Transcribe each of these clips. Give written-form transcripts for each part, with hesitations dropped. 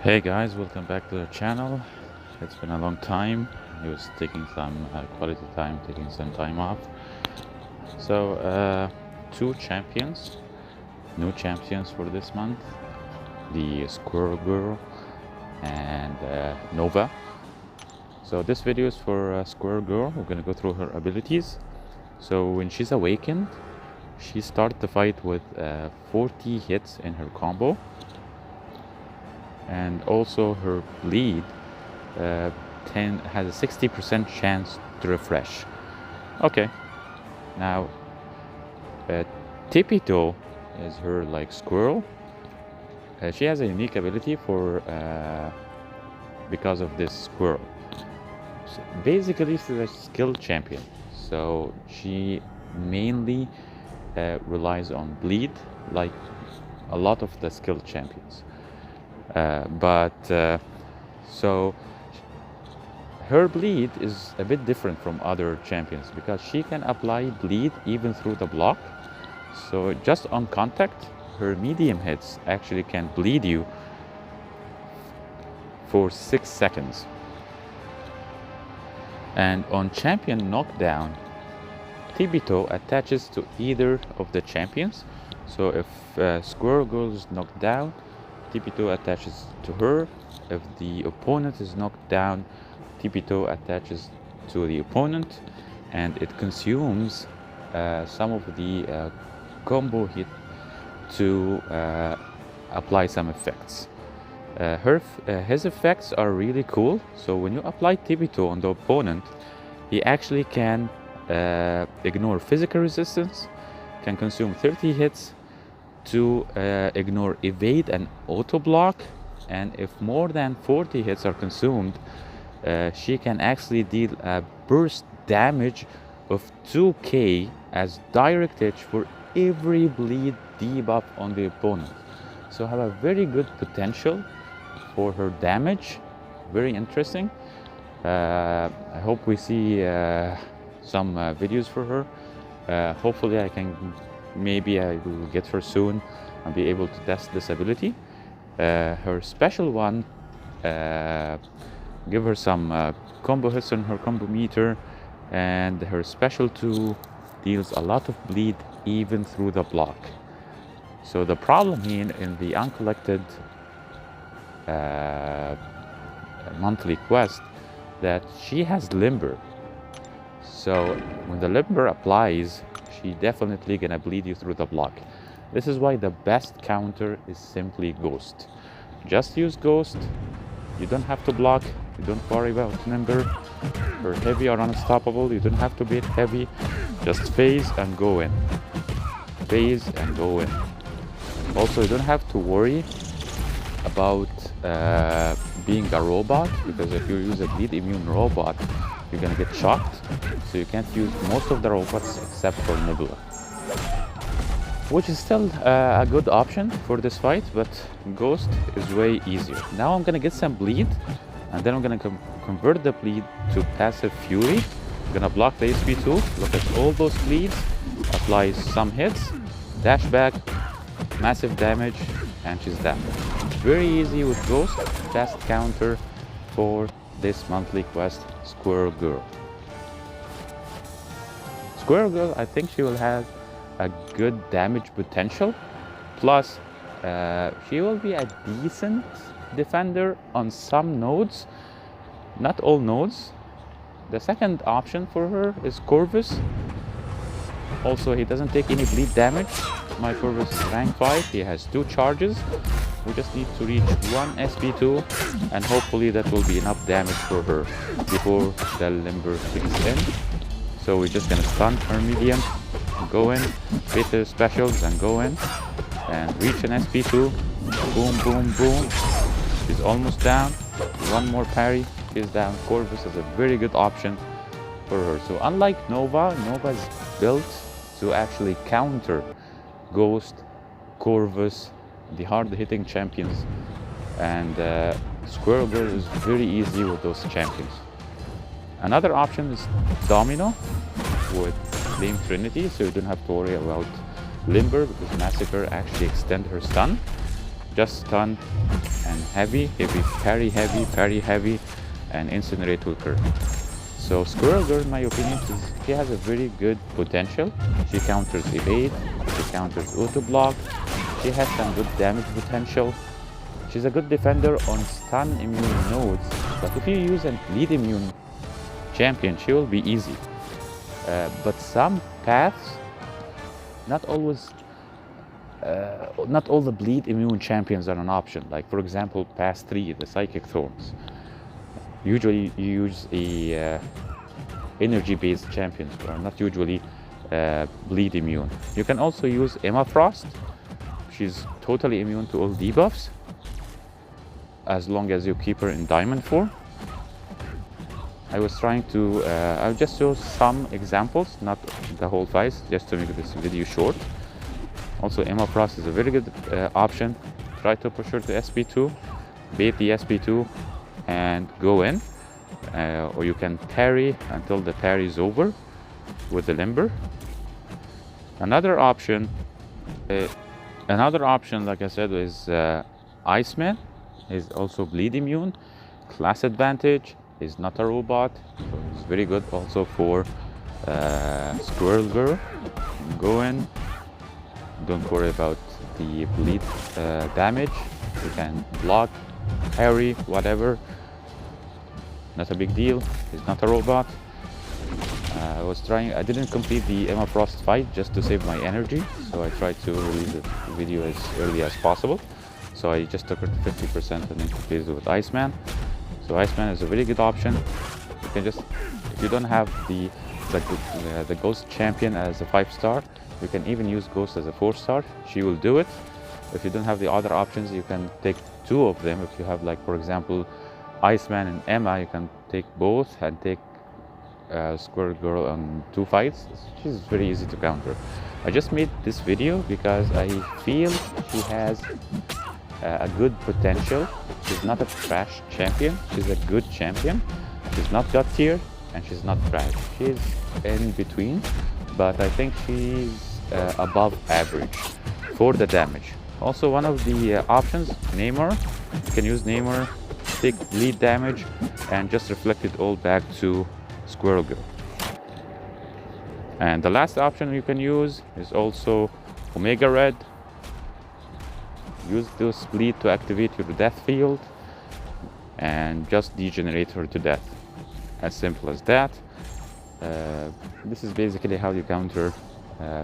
Hey guys, welcome back to the channel. It's been a long time. I was taking some quality time, taking some time off. So, two champions, new champions for this month: the Squirrel Girl and Nova. So this video is for Squirrel Girl. We're gonna go through her abilities. So when she's awakened, she starts the fight with 40 hits in her combo. And also her bleed has a 60% chance to refresh. Okay, now Tipito is her squirrel. She has a unique ability for because of this squirrel. So basically, she's a skilled champion, so she mainly relies on bleed like a lot of the skilled champions. So her bleed is a bit different from other champions because she can apply bleed even through the block. So just on contact, her medium hits actually can bleed you for 6 seconds. And on champion knockdown, Tibito attaches to either of the champions. So if Squirrel goes knocked down, Tipito attaches to her. If the opponent is knocked down, Tipito attaches to the opponent, and it consumes some of the combo hit to apply some effects. His effects are really cool. So when you apply Tipito on the opponent, he actually can ignore physical resistance, can consume 30 hits to ignore evade and auto block, and if more than 40 hits are consumed, she can actually deal a burst damage of 2k as direct hit for every bleed debuff on the opponent. So have a very good potential for her damage. Very interesting. I hope we see some videos for her. Hopefully maybe I will get her soon and be able to test this ability. Her special one, give her some combo hits on her combo meter, and her special 2 deals a lot of bleed even through the block. So the problem here in the Uncollected monthly quest, that she has Limber. So when the Limber applies, she definitely gonna bleed you through the block. This is why the best counter is simply Ghost. Just use Ghost. You don't have to block. You don't worry about Limber. Her heavy are unstoppable. You don't have to beat heavy. Just phase and go in. Phase and go in. Also, you don't have to worry about being a robot, because if you use a bleed immune robot, you're gonna get shocked. So you can't use most of the robots except for Nebula, which is still a good option for this fight, but Ghost is way easier. Now I'm gonna get some bleed, and then I'm gonna convert the bleed to passive Fury. I'm gonna block the SP2, look at all those bleeds, apply some hits, dash back, massive damage, and she's down. Very easy with Ghost, fast counter for this monthly quest, Squirrel Girl. Squirrel Girl, I think she will have a good damage potential. Plus, she will be a decent defender on some nodes, not all nodes. The second option for her is Corvus. Also, he doesn't take any bleed damage. My Corvus is rank 5, he has 2 charges. We just need to reach 1 SP2, and hopefully that will be enough damage for her before the Limber kicks in. So we're just gonna stun her medium, go in, hit the specials and go in, and reach an SP2. Boom, boom, boom. She's almost down. One more parry, she's down. Corvus is a very good option for her. So unlike Nova, Nova is built to actually counter Ghost, Corvus, the hard-hitting champions, and Squirrel Girl is very easy with those champions. Another option is Domino with Flame Trinity, so you don't have to worry about Limber, because Massacre actually extend her stun. just stun and heavy, parry heavy, and incinerate with her. So Squirrel Girl, in my opinion, she has a very good potential. She counters evade, she counters auto block, she has some good damage potential. She's a good defender on stun immune nodes, but if you use a bleed immune champion, she will be easy. But some paths, not always, not all the bleed immune champions are an option. Like for example, path 3, the Psychic Thorns. Usually you use a energy-based champions, or not usually bleed immune. You can also use Emma Frost. She's totally immune to all debuffs, as long as you keep her in diamond form. I was trying to, I'll just show some examples, not the whole fight, just to make this video short. Also, Emma Frost is a very good option. Try to push her to SP2, bait the SP2, and go in. Or you can parry until the parry is over with the limber. Another option, like I said, is Iceman. Is also bleed immune, class advantage. Is not a robot, so it's very good also for Squirrel Girl. Go in, don't worry about the bleed damage. You can block, parry, whatever. Not a big deal. It's not a robot. I didn't complete the Emma Frost fight just to save my energy, so I tried to release the video as early as possible. So I just took her to 50% and then completed it with Iceman. So Iceman is a really good option. You can just, if you don't have the Ghost champion as a 5-star, you can even use Ghost as a 4-star. She will do it. If you don't have the other options, you can take 2 of them. If you have, like for example, Iceman and Emma, you can take both and take Squirrel Girl on 2 fights. She's very easy to counter. I just made this video because I feel she has a good potential. She's not a trash champion, she's a good champion. She's not God tier and she's not trash. She's in between, but I think she's above average for the damage. Also, one of the options, Namor. You can use Namor, take bleed damage, and just reflect it all back to Squirrel Girl. And the last option you can use is also Omega Red. Use this bleed to activate your death field and just degenerate her to death. As simple as that. This is basically how you counter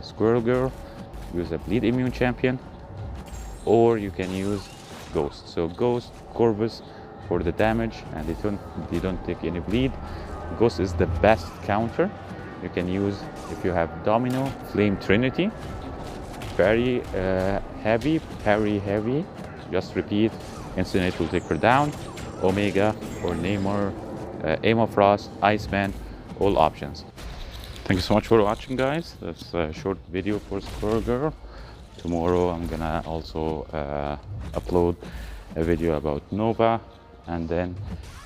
Squirrel Girl. Use a bleed immune champion, or you can use Ghost. So Ghost, Corvus for the damage, and they don't take any bleed. Ghost is the best counter. You can use if you have Domino, Flame Trinity. Very heavy, parry heavy. Just repeat. Incinerate will take her down. Omega or Namor, Emma Frost, Iceman, all options. Thank you so much for watching, guys. That's a short video for Squirrel Girl. Tomorrow I'm gonna also upload a video about Nova, and then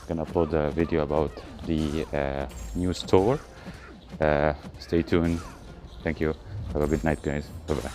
I'm gonna upload a video about the new store. Stay tuned. Thank you. Have a good night, guys. Bye bye.